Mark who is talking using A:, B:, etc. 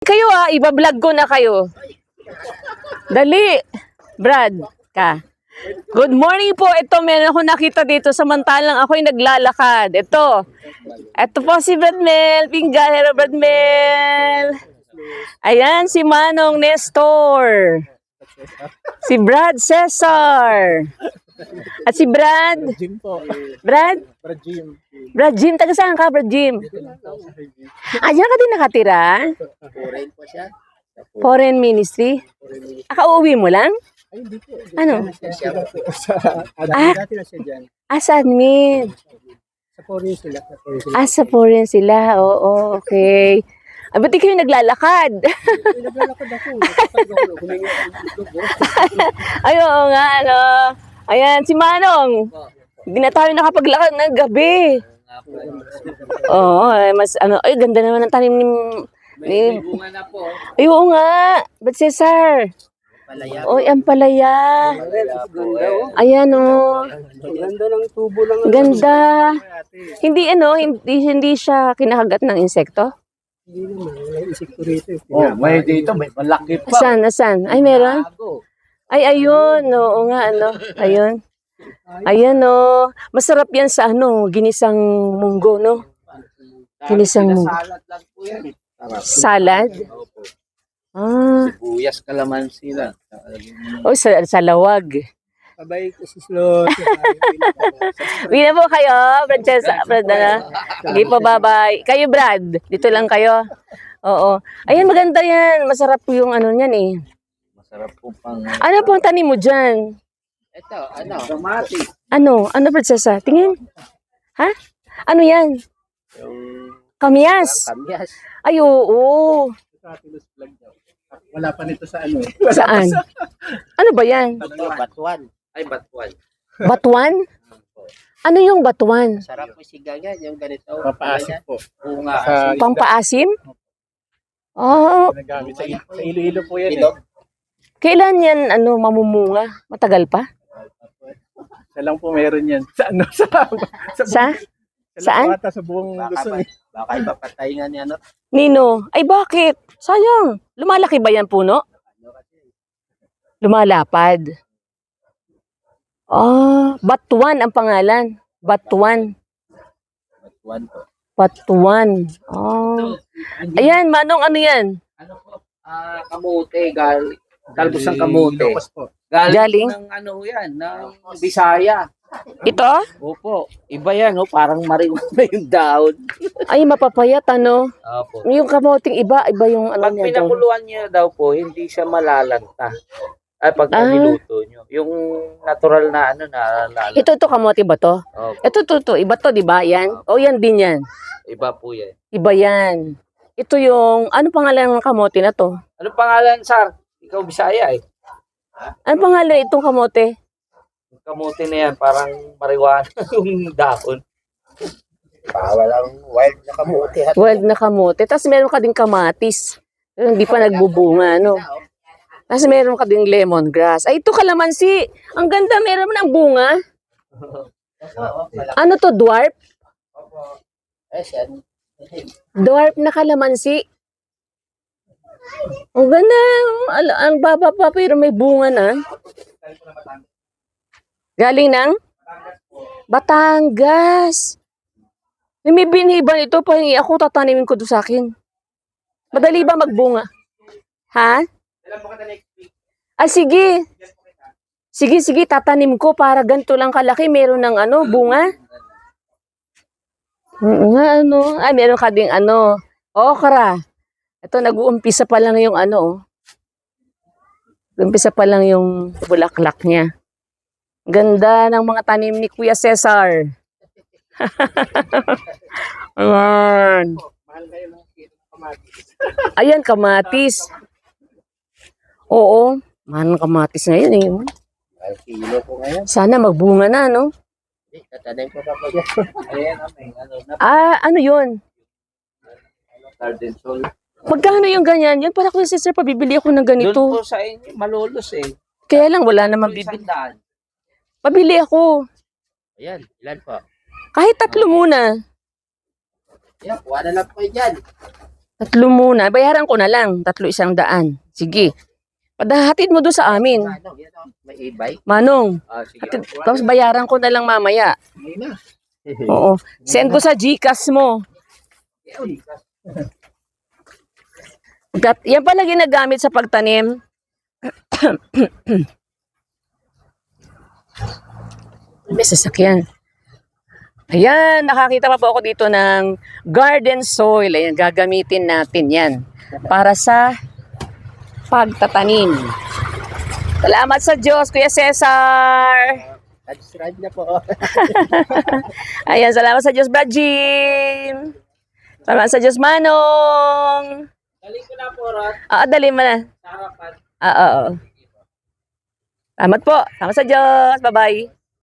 A: Kayo iba-vlog ko na kayo. Dali. Brad, ka. Good morning po. Ito, meron ako nakita dito samantalang ako'y naglalakad. Ito po si Brad Mel. Pinggan, hello Brad Mel. Ayan, si Manong Nestor. Si Brad Cesar. At si Brad.
B: Jim po.
A: Brad?
B: Brad Jim.
A: Brad Jim, taga saan ka, Brad Jim? Ayan ka din nakatira?
B: Foreign po siya.
A: Foreign Ministry? Akauwi mo lang?
B: Ay, hindi po.
A: Ano?
B: Siya po sa dati na siya dyan.
A: Sa admin.
B: Sa foreign sila.
A: Sa foreign sila. Oo, okay. Ba't di kayo naglalakad?
B: Naglalakad ako. Humingi ako ng dugo.
A: Ay, oo nga, ano. Ayan, si Manong. Hindi na tayo nakapaglakad ng gabi. Oo, mas ano, ay, ganda naman ng tanim ni...
B: May bunga na po.
A: Ay, oo nga. Ba't Cesar?
B: Palaya.
A: Oy, ang palaya. Ayan, oh.
B: Ganda ng tubo lang.
A: Ganda. Hindi siya kinakagat ng insekto?
B: Hindi naman. May insekto rito.
C: Oh, may dito, may malaki pa.
A: Asan? Ay, meron? Ay, ayun. Oo nga, ano. Ayun. Ayan, oh. Masarap yan sa, ginisang munggo, no? Ginisang munggo.
C: Salad lang po yan.
A: Salad?
C: Sibuyas, kalamansi lang.
A: Oh, sa lawag.
B: Sabay ko si Slot.
A: Uwi na po kayo, Francesca. Sige po, bye-bye. Kayo, Brad. Dito lang kayo. Oo. Ayan, maganda yan. Masarap po yung ano niyan, eh.
C: Masarap po pang...
A: Ano pong tanim mo dyan?
C: Ito, kamati.
A: Ano, Francesca? Tingin. Ha? Ano yan?
C: Yung
A: Kamyas.
C: kamyas.
A: Ay, oo.
B: Wala pa nito sa ano.
A: Saan? Ano ba yan?
C: Ito, batuan. Ay, batuan.
A: Batuan? Ano yung batuan?
C: Sarap po sigang yan, yung ganito.
B: Papaasip po.
C: Bunga.
B: Sa
A: Pangpaasim? Oh,
B: Nagamit sa Iloilo po yan.
C: Ilog.
A: kailan yan mamumunga? Matagal pa?
B: Isa lang po meron yan. Sa ano?
A: Sa? Saan?
B: Sa buong Luzon.
C: Baka iba patay nga niya, no?
A: Nino? Ay, bakit? Sayang. Lumalaki ba yan puno? Lumalapad. Batuan ang pangalan. Batuan.
C: Batuan po.
A: Batuan. Ayan, Manong, ano yan?
C: Ano po? Kamote, talbos ng kamote.
B: Po.
A: Galing?
C: Ng ano yan, ng Bisaya.
A: Ito?
C: Opo, iba yan, parang marijuana yung daon.
A: Ay, mapapayat, ano?
C: Opo.
A: Yung kamoting iba yung ano
C: Pag
A: niya doon.
C: pinakuluan niya daw po, hindi siya malalanta. Ay, pag niluto nyo. Yung natural na naalala.
A: Ito, kamote ba to?
C: Opo,
A: Ito, iba to, di ba? Yan? O, yan din yan.
C: iba po yan.
A: Iba yan. Ito yung, ano pangalan ng kamote na to?
C: Ano pangalan, Sar? Ikaw Bisaya eh.
A: Ano pangalan itong kamote?
C: Yung kamote na yan, parang marijuana yung daon. Walang wild na kamote.
A: Wild na kamote. Tapos meron ka din kamatis. Pero hindi pa nagbubunga, no? Tapos meron ka din lemongrass. Ay, ito kalamansi. Ang ganda, meron mo ng bunga. Ano to, dwarf? Dwarf na kalamansi. Ang ganda. Ang baba pa, pero may bunga na. Galing ng? Batangas. May binhiban ito, pahingi ako, tatanimin ko doon sa akin. Madali ba magbunga? Ha? Sige. Sige, tatanim ko para ganito lang kalaki. Meron ng bunga. Ay, meron ka ding okra. Ito, nag-uumpisa pa lang yung Umpisa pa lang yung bulaklak niya. Ganda ng mga tanim ni Kuya Cesar. Ayan. Ayan, kamatis. Oo, mahal ng kamatis ngayon eh.
C: Kilo po ngayon.
A: Sana magbunga na, no?
C: Tatanim ko pa po yan. Ayan,
A: Ano yun?
C: garden soul.
A: Magkano yung ganyan? Yan para ko si Sir, pabibili ako ng
C: Doon
A: ganito.
C: po sa inyo, malolos eh.
A: Kaya lang, wala naman bibili.
C: Isang
A: Pabili ako.
C: Ayan, ilan po?
A: Kahit 3 muna.
C: Yan, kuha na lang po dyan.
A: 3 muna. Bayaran ko na lang. 300. Sige. Padahatid mo doon sa amin.
C: May e-bike?
A: Manong.
C: Sige.
A: Tapos bayaran ko na lang mamaya.
C: Hindi na.
A: Oo. Send ko sa GCash mo. Yan pala ginagamit sa pagtanim. May sasakyan. Ayan, nakakita pa po ako dito ng garden soil. Ayan, gagamitin natin yan para sa pagtatanim. Salamat sa Diyos, Kuya Cesar.
B: Subscribe na po.
A: Ayan, salamat sa Diyos, Brad Jim. Salamat sa Diyos, Manong.
C: Dali ko na po, Rod.
A: Dali mo na.
C: Sa harapan.
A: Oo. Salamat po. Salamat sa Diyos. Bye-bye.